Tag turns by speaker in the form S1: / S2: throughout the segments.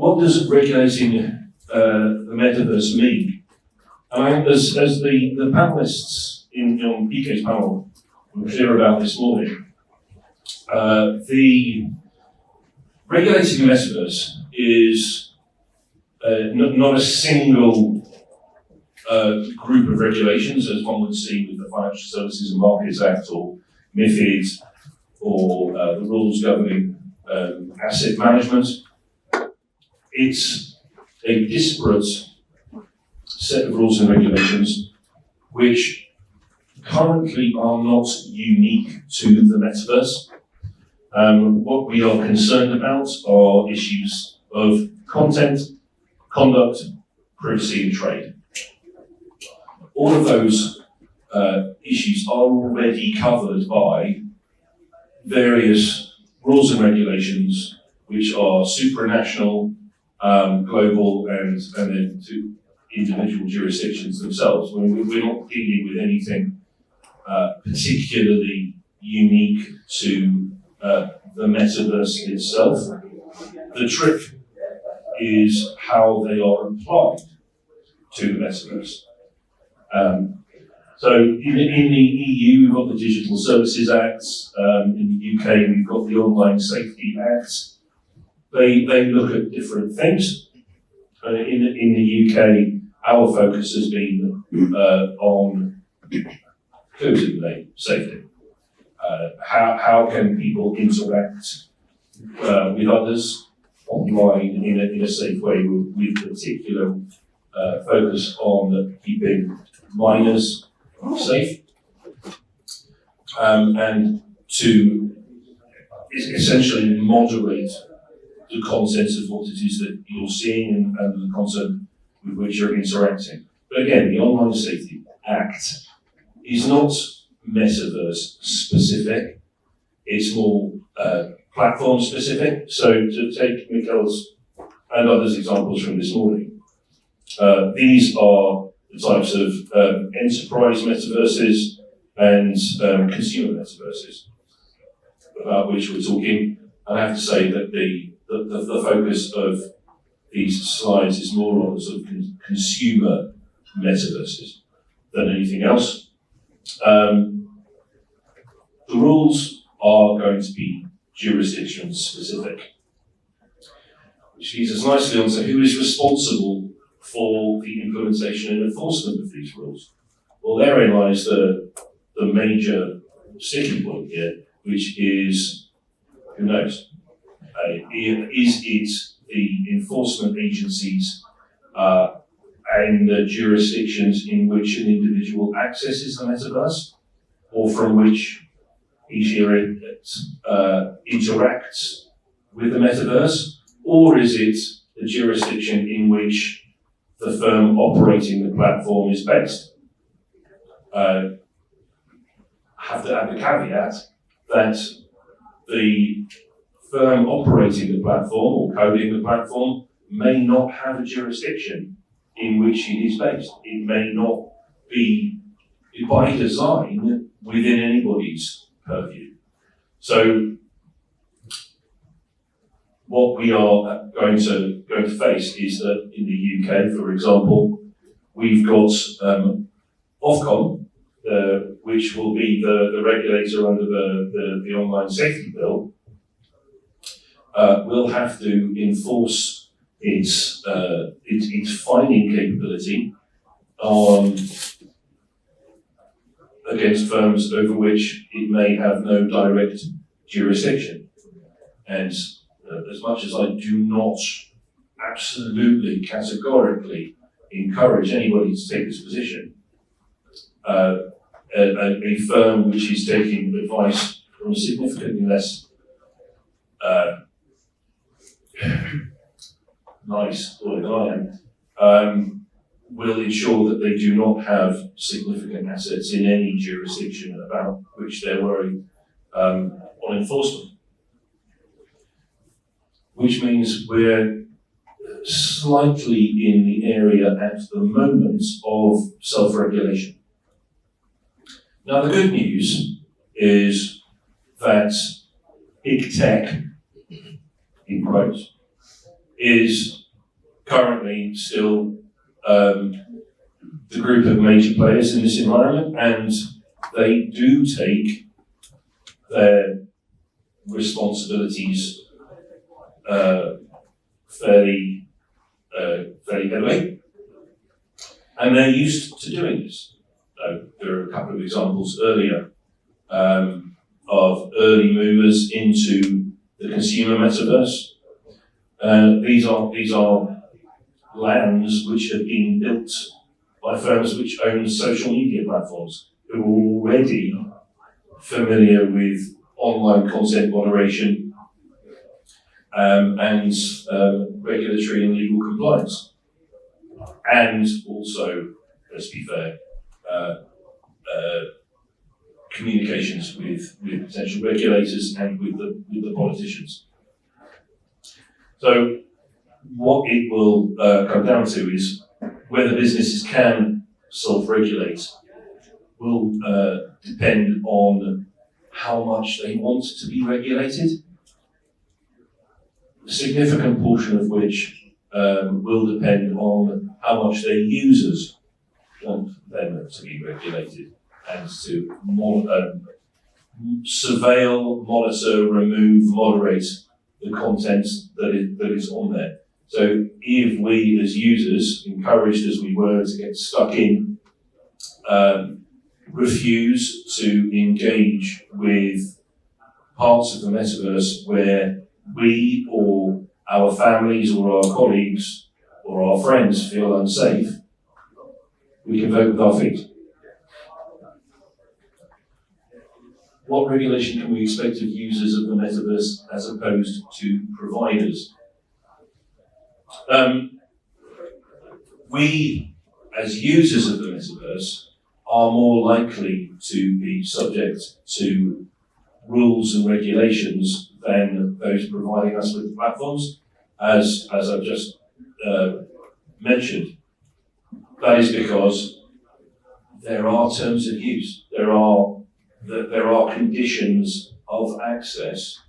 S1: what does regulating the metaverse mean? And I think as the panelists on PK's panel were clear about this morning, the regulating the metaverse is not a single group of regulations, as one would see with the Financial Services and Markets Act or MiFID or the rules governing asset management. It's a disparate set of rules and regulations which currently are not unique to the metaverse. What we are concerned about are issues of content, conduct, privacy and trade. All of those issues are already covered by various rules and regulations which are supranational, global, and then to individual jurisdictions themselves. We're not dealing with anything particularly unique to the metaverse itself. The trick is how they are applied to the metaverse. So in the EU, we've got the Digital Services Act. In the UK, we've got the Online Safety Act. They look at different things. In the UK, our focus has been on safety. How can people interact with others online in a safe way, with particular focus on keeping minors safe, and to essentially moderate the content of what it is that you're seeing and the content with which you're interacting. But again, the Online Safety Act is not metaverse specific, it's more platform specific. So to take Mikhail's and others' examples from this morning, these are the types of enterprise metaverses and consumer metaverses about which we're talking. And I have to say that the focus of these slides is more on the sort of consumer metaverses than anything else. The rules are going to be jurisdiction specific, which leads us nicely onto who is responsible for the implementation and enforcement of these rules. Well, therein lies the major sticking point here, which is who knows? Is it the enforcement agencies and the jurisdictions in which an individual accesses the metaverse, or from which each interacts with the metaverse, or is it the jurisdiction in which the firm operating the platform is based? I have to add the caveat that the firm operating the platform or coding the platform may not have a jurisdiction in which it is based. It may not be, by design, within anybody's purview. So what we are going to face is that in the UK, for example, we've got Ofcom, which will be the regulator under the Online Safety Bill, will have to enforce its fining capability against firms over which it may have no direct jurisdiction. And as much as I do not absolutely categorically encourage anybody to take this position, a firm which is taking advice from significantly less nice lawyer than I am, will ensure that they do not have significant assets in any jurisdiction about which they're worried on enforcement. Which means we're slightly in the area at the moment of self-regulation. Now, the good news is that big tech, in quotes, is currently still the group of major players in this environment, and they do take their responsibilities fairly heavily, and they're used to doing this. There are a couple of examples earlier of early movers into the consumer metaverse. These are lands which have been built by firms which own social media platforms, who are already familiar with online content moderation and regulatory and legal compliance. And also, let's be fair, communications with potential regulators and with the politicians. So what it will come down to is whether businesses can self-regulate will depend on how much they want to be regulated, a significant portion of which will depend on how much their users want them to be regulated and to surveil, monitor, remove, moderate the content that is on there. So if we as users, encouraged as we were to get stuck in, refuse to engage with parts of the metaverse where we or our families or our colleagues or our friends feel unsafe, we can vote with our feet. What regulation can we expect of users of the metaverse as opposed to providers? We, as users of the metaverse, are more likely to be subject to rules and regulations than those providing us with the platforms, as I've just mentioned. That is because there are terms of use. There are conditions of access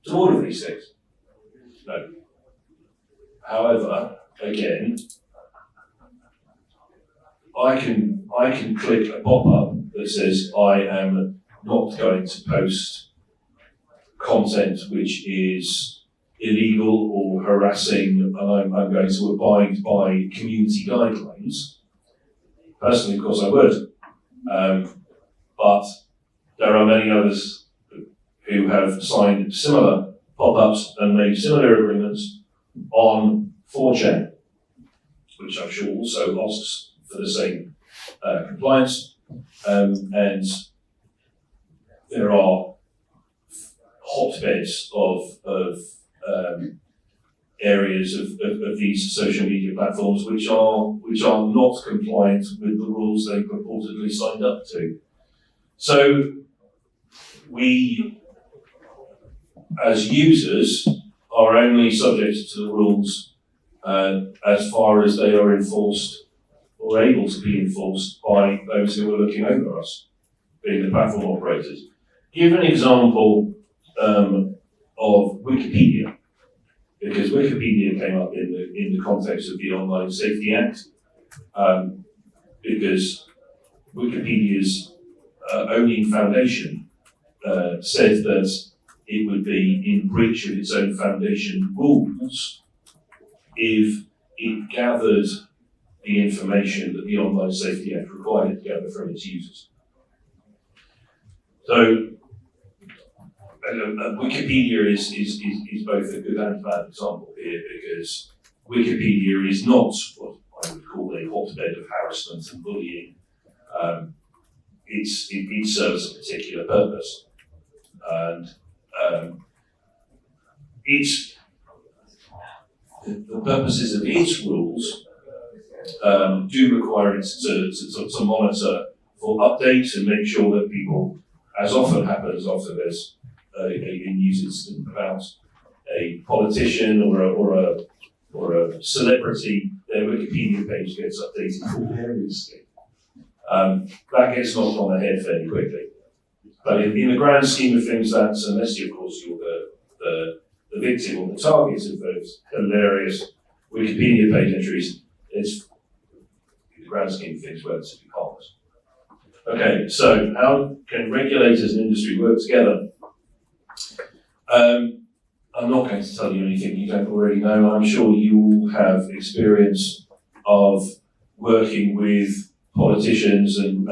S1: to all of these things. No. However, again, I can click a pop-up that says I am not going to post content which is illegal or harassing, and I'm going to abide by community guidelines. Personally, of course, I would. But there are many others who have signed similar pop-ups and made similar agreements on 4chan, which I'm sure also asks for the same compliance. And there are hotbeds of areas of these social media platforms which are not compliant with the rules they purportedly signed up to. So we, as users, are only subject to the rules as far as they are enforced or able to be enforced by those who are looking over us, being the platform operators. Give an example of Wikipedia, because Wikipedia came up in the context of the Online Safety Act, because Wikipedia's owning foundation said that it would be in breach of its own foundation rules if it gathered the information that the Online Safety Act required it to gather from its users. So Wikipedia is both a good and bad example here, because Wikipedia is not what I would call a hotbed of harassment and bullying. It serves a particular purpose, and the purposes of its rules do require it to monitor for updates and make sure that people, as often happens after there's a news incident about a politician or a celebrity, their Wikipedia page gets updated hilariously. That gets knocked on the head fairly quickly. But in the grand scheme of things, that's, unless of course you're the victim or the target of those hilarious Wikipedia page entries, it's, in the grand scheme of things, relatively harmless. Okay, so how can regulators and industry work together? I'm not going to tell you anything you don't already know. I'm sure you all have experience of working with politicians and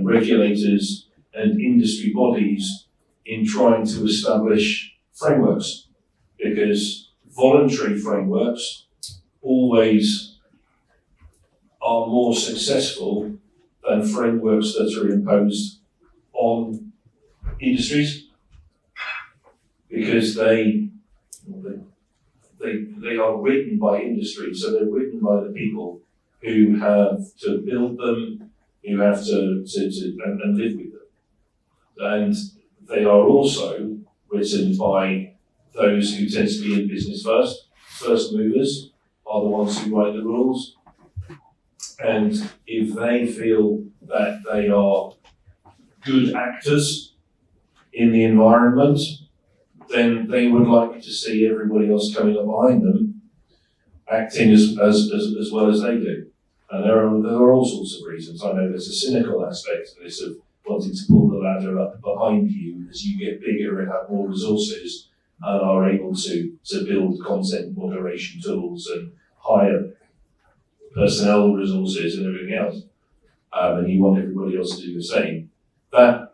S1: regulators and industry bodies in trying to establish frameworks, because voluntary frameworks always are more successful than frameworks that are imposed on industries, because they are written by industry, so they're written by the people who have to build them, who have to live with them. And they are also written by those who tend to be in business first. First movers are the ones who write the rules. And if they feel that they are good actors in the environment, then they would like to see everybody else coming up behind them acting as well as they do. And there are all sorts of reasons. I know there's a cynical aspect to this of wanting to pull the ladder up behind you as you get bigger and have more resources and are able to build content moderation tools and hire personnel resources and everything else. And you want everybody else to do the same. That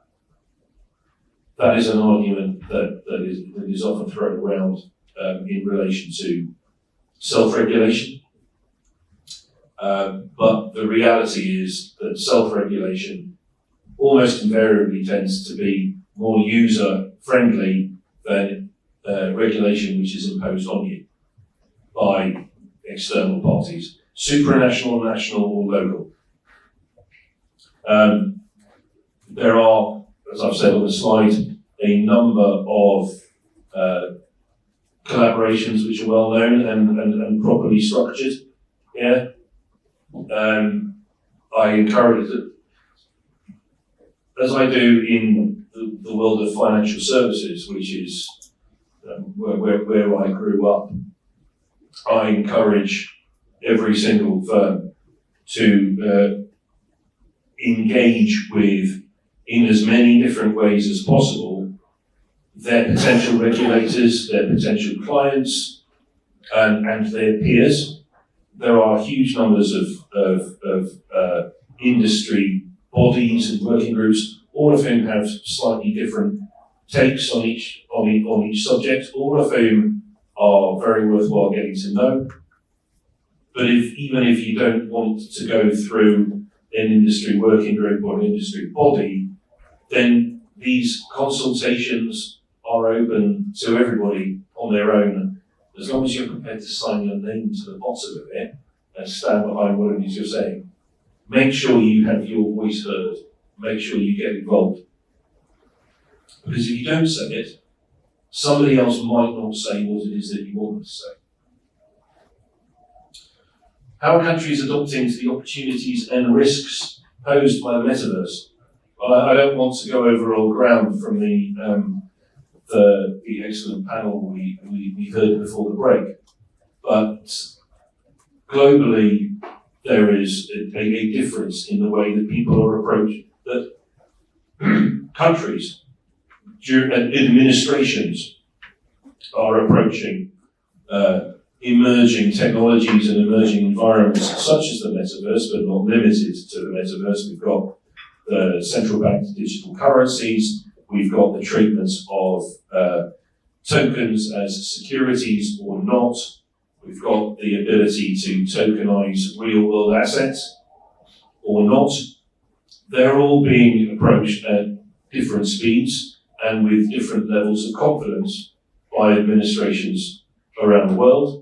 S1: is an argument that is often thrown around in relation to self-regulation. But the reality is that self-regulation almost invariably tends to be more user-friendly than regulation which is imposed on you by external parties, supranational, national, or local. There are, as I've said on the slide, a number of collaborations which are well known and properly structured. Yeah, I encourage it, as I do in the world of financial services, which is where I grew up. I encourage every single firm to engage with, in as many different ways as possible, their potential regulators, their potential clients, and their peers. There are huge numbers of industry bodies and working groups, all of whom have slightly different takes on each subject, all of whom are very worthwhile getting to know. But even if you don't want to go through an industry working group or an industry body, then these consultations are open to everybody on their own, as long as you're prepared to sign your name to the bottom of it and stand behind what it is you're saying. Make sure you have your voice heard. Make sure you get involved. Because if you don't say it, somebody else might not say what it is that you want them to say. How are countries adopting to the opportunities and risks posed by the metaverse? Well, I don't want to go over old ground from the excellent panel we heard before the break, but globally there is a difference in the way that people are approached, that countries and administrations are approaching emerging technologies and emerging environments such as the metaverse, but not limited to the metaverse. We've got the central bank digital currencies, we've got the treatment of tokens as securities or not, we've got the ability to tokenize real world assets or not. They're all being approached at different speeds and with different levels of confidence by administrations around the world.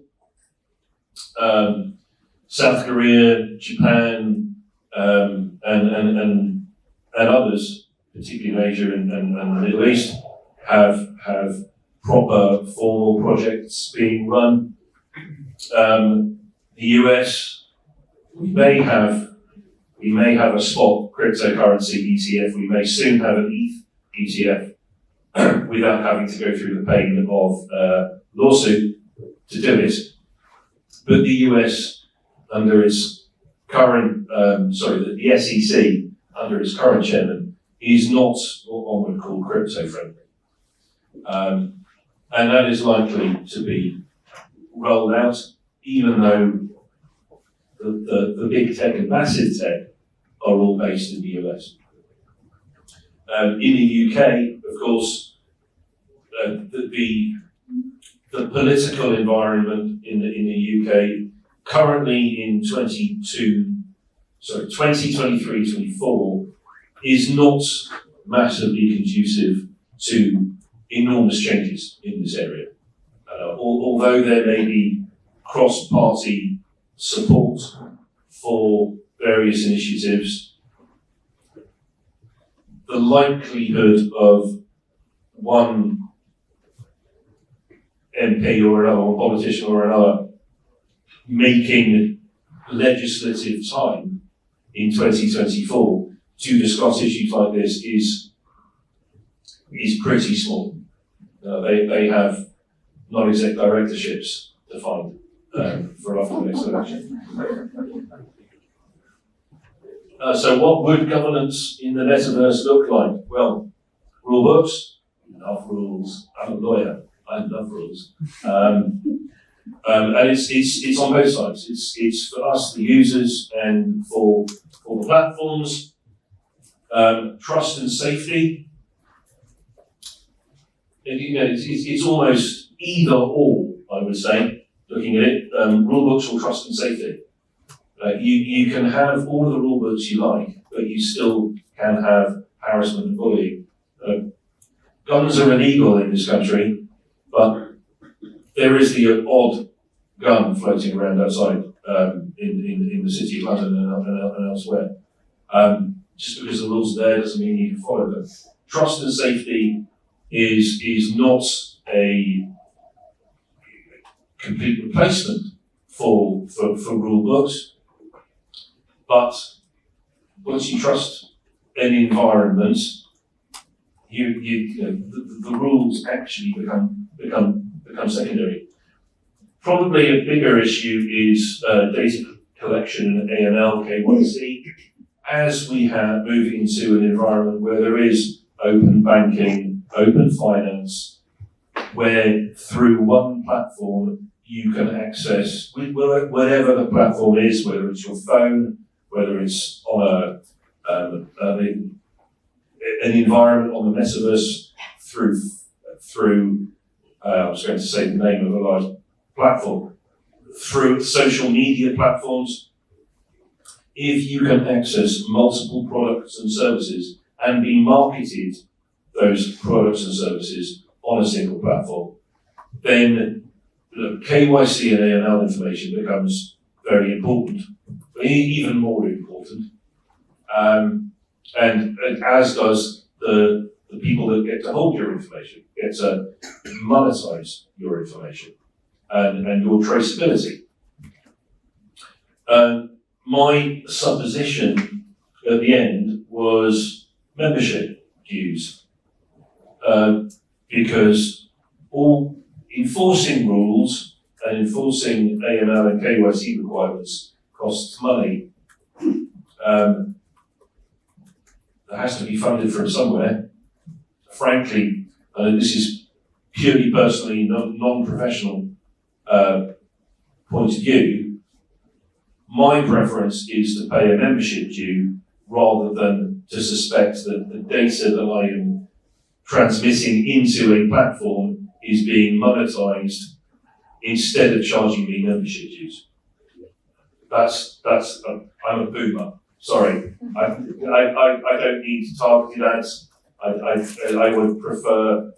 S1: South Korea, Japan, and others, particularly in Asia and the Middle East, have proper formal projects being run. The US, we may have a spot cryptocurrency ETF. We may soon have an ETH ETF. without having to go through the pain of lawsuit to do it. But the US, under its current, the SEC, under its current chairman, is not what one would call crypto friendly. And that is likely to be rolled out, even though the big tech and massive tech are all based in the US. In the UK, of course, the political environment in the UK currently in 2023-24 is not massively conducive to enormous changes in this area. Although there may be cross-party support for various initiatives, the likelihood of one MP or another, one politician or another, making legislative time in 2024 to discuss issues like this is pretty small. They have non-exec directorships to find for after the next election. So what would governance in the metaverse look like? Well, rule books, enough rules. I'm a lawyer, I love rules. And it's on both sides. It's for us, the users, and for the platforms. Trust and safety. And, it's almost either or, I would say, looking at it. Rule books or trust and safety. You can have all of the rule books you like, but you still can have harassment and bullying. Guns are illegal in this country, but there is the odd gun floating around outside in the city of London and elsewhere. Just because the rules are there doesn't mean you can follow them. Trust and safety is not a complete replacement for rule books, but once you trust an environment, the rules actually become secondary. Probably a bigger issue is data collection, AML, KYC, as we move into an environment where there is open banking, open finance, where through one platform you can access whatever the platform is, whether it's your phone, whether it's on an environment on the Metaverse through I was going to say the name of a large platform, through social media platforms. If you can access multiple products and services and be marketed those products and services on a single platform, then KYC and AML information becomes very important, even more important. And as does the people that get to hold your information, get to monetize your information and your traceability. My supposition at the end was membership dues, because all enforcing rules and enforcing AML and KYC requirements costs money. That has to be funded from somewhere. Frankly, this is purely personally non-professional point of view. My preference is to pay a membership due rather than to suspect that the data that I am transmitting into a platform is being monetized instead of charging me membership dues. I'm a boomer. Sorry, I don't need targeted ads. I would prefer.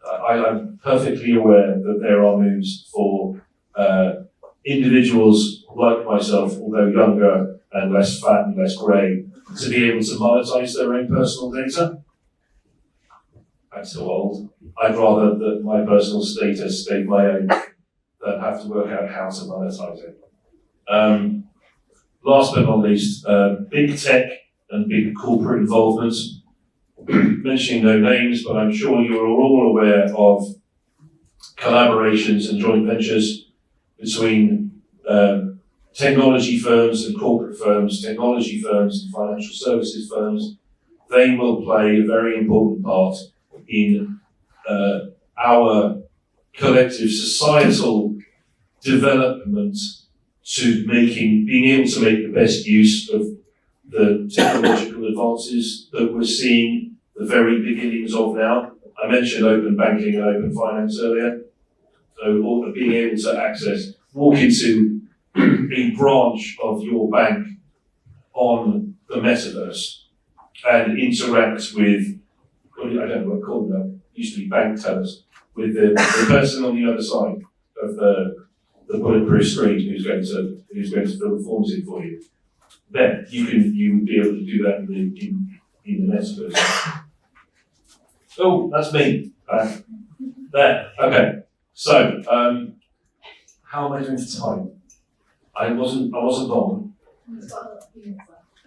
S1: I'm perfectly aware that there are moves for individuals like myself, although younger and less fat and less grey, to be able to monetize their own personal data. I'm still old. I'd rather that my personal status stayed my own than have to work out how to monetize it. Last but not least, big tech and big corporate involvement. mentioning no names, but I'm sure you're all aware of collaborations and joint ventures between technology firms and corporate firms, technology firms and financial services firms. They will play a very important part in our collective societal development to being able to make the best use of the technological advances that we're seeing the very beginnings of now. I mentioned open banking and open finance earlier. So being able to walk into a branch of your bank on the Metaverse and interact with, I don't know what to call them, used to be bank tellers, with the person on the other side of the bulletproof screen who's going to fill the forms in for you. Then you would be able to do that in the Metaverse. Oh, that's me. There. Okay. So, how am I doing for time? I wasn't long.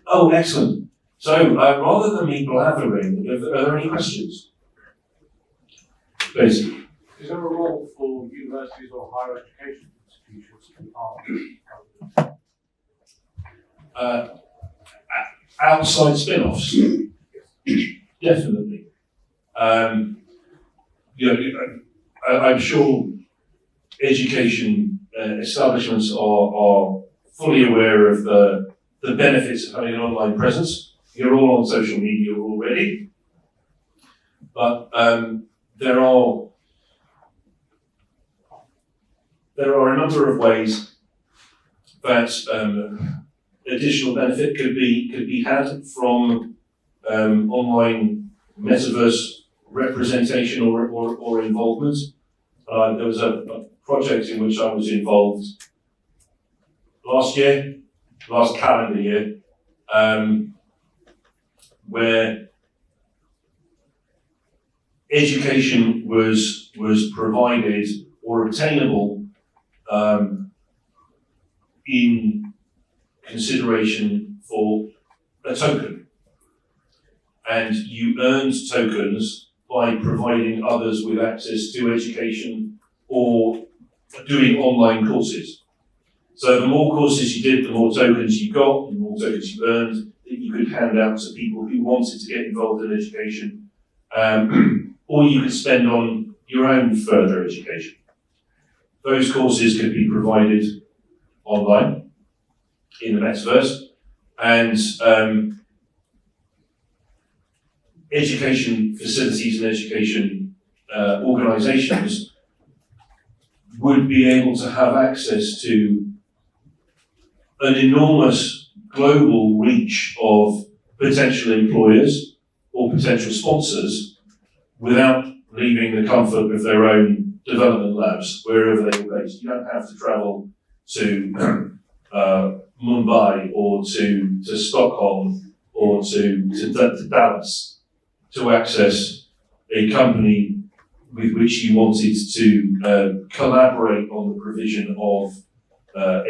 S1: Oh, excellent. So, rather than me blathering, are there any questions? Please.
S2: Is there a role for universities or higher education institutions to be part of
S1: Outside spin-offs? Definitely. I'm sure education establishments are fully aware of the benefits of having an online presence. You're all on social media already, but there are a number of ways that additional benefit could be had from online metaverse representation or involvement. There was a project in which I was involved last calendar year, where education was provided or obtainable in consideration for a token. And you earned tokens by providing others with access to education or doing online courses. So the more courses you did, the more tokens you got, the more tokens you earned that you could hand out to people who wanted to get involved in education, or you could spend on your own further education. Those courses could be provided online in the Metaverse, and education facilities and education organisations would be able to have access to an enormous global reach of potential employers or potential sponsors without leaving the comfort of their own development labs, wherever they are based. You don't have to travel to Mumbai or to Stockholm or to Dallas to access a company with which you wanted to collaborate on the provision of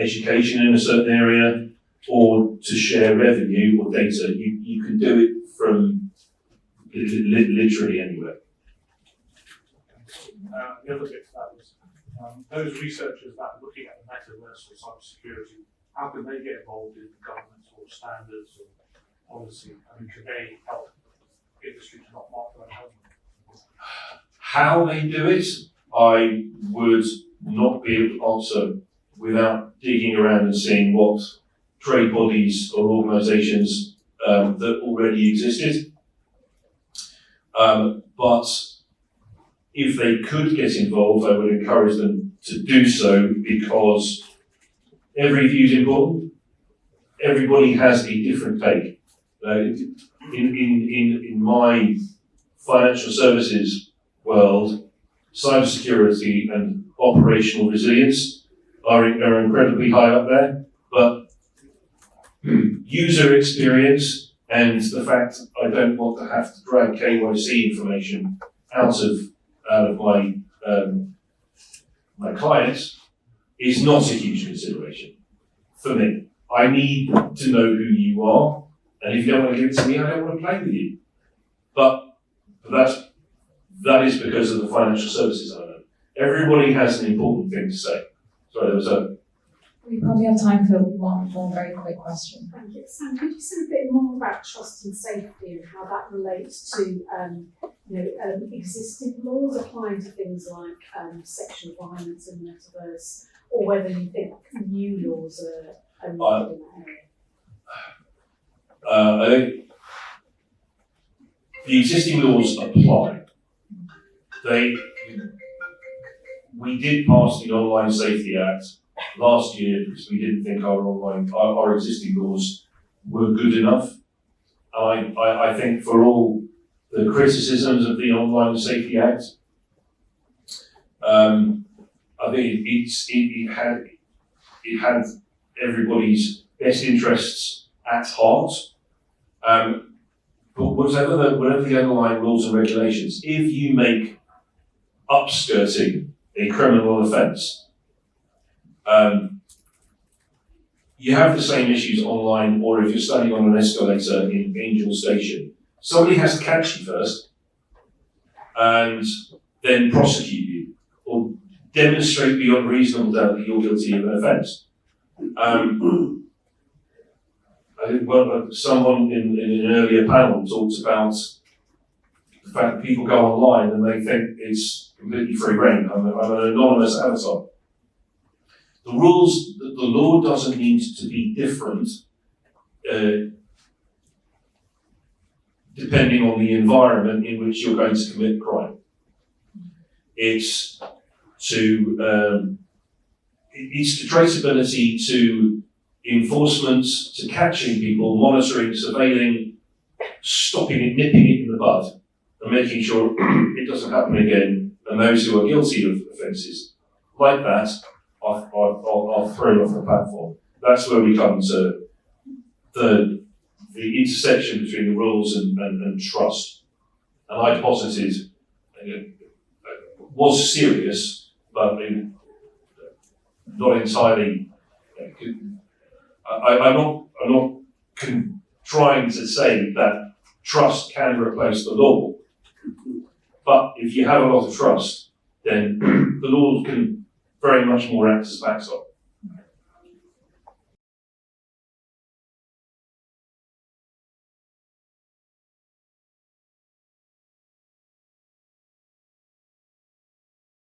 S1: education in a certain area or to share revenue or data. You can do it from literally anywhere.
S2: The other bit to that was those researchers that are looking at the metaverse or cybersecurity, how can they get involved in government or standards or policy? I mean, can they help industry to not mark their own health?
S1: How they do it, I would not be able to answer without digging around and seeing what trade bodies or organisations that already existed. But if they could get involved, I would encourage them to do so, because every view is important. Everybody has a different take. In my financial services world, cybersecurity and operational resilience are incredibly high up there, but user experience and the fact I don't want to have to drag KYC information out of my clients is not a huge consideration for me. I need to know who you are, and if you don't want to give it to me, I don't want to play with you. But that is because of the financial services element. Everybody has an important thing to say. Sorry, there was a...
S3: We probably have time for one more very quick question.
S4: Thank you. Sam, could you say a bit more about trust and safety and how that relates to existing laws applying to things like sexual violence in the metaverse, or whether you think new laws are needed in that area?
S1: I think the existing laws apply. We did pass the Online Safety Act last year because we didn't think our existing laws were good enough. I think for all the criticisms of the Online Safety Act, I think it had everybody's best interests at heart. But whatever the underlying rules and regulations, if you make upskirting a criminal offence, you have the same issues online, or if you're standing on an escalator in Angel Station. Somebody has to catch you first and then prosecute you or demonstrate beyond reasonable doubt that you're guilty of an offence. I think someone in an earlier panel talked about the fact that people go online and they think it's completely free reign. I'm an anonymous avatar. The law doesn't need to be different depending on the environment in which you're going to commit crime. It's to traceability, to enforcement, to catching people, monitoring, surveilling, stopping it, nipping it in the bud, and making sure it doesn't happen again, and those who are guilty of offences like that are thrown off the platform. That's where we come to the intersection between the rules and trust. And I posited was serious, but not entirely. I'm not trying to say that trust can replace the law, but if you have a lot of trust, then the law can very much more act as a backstop.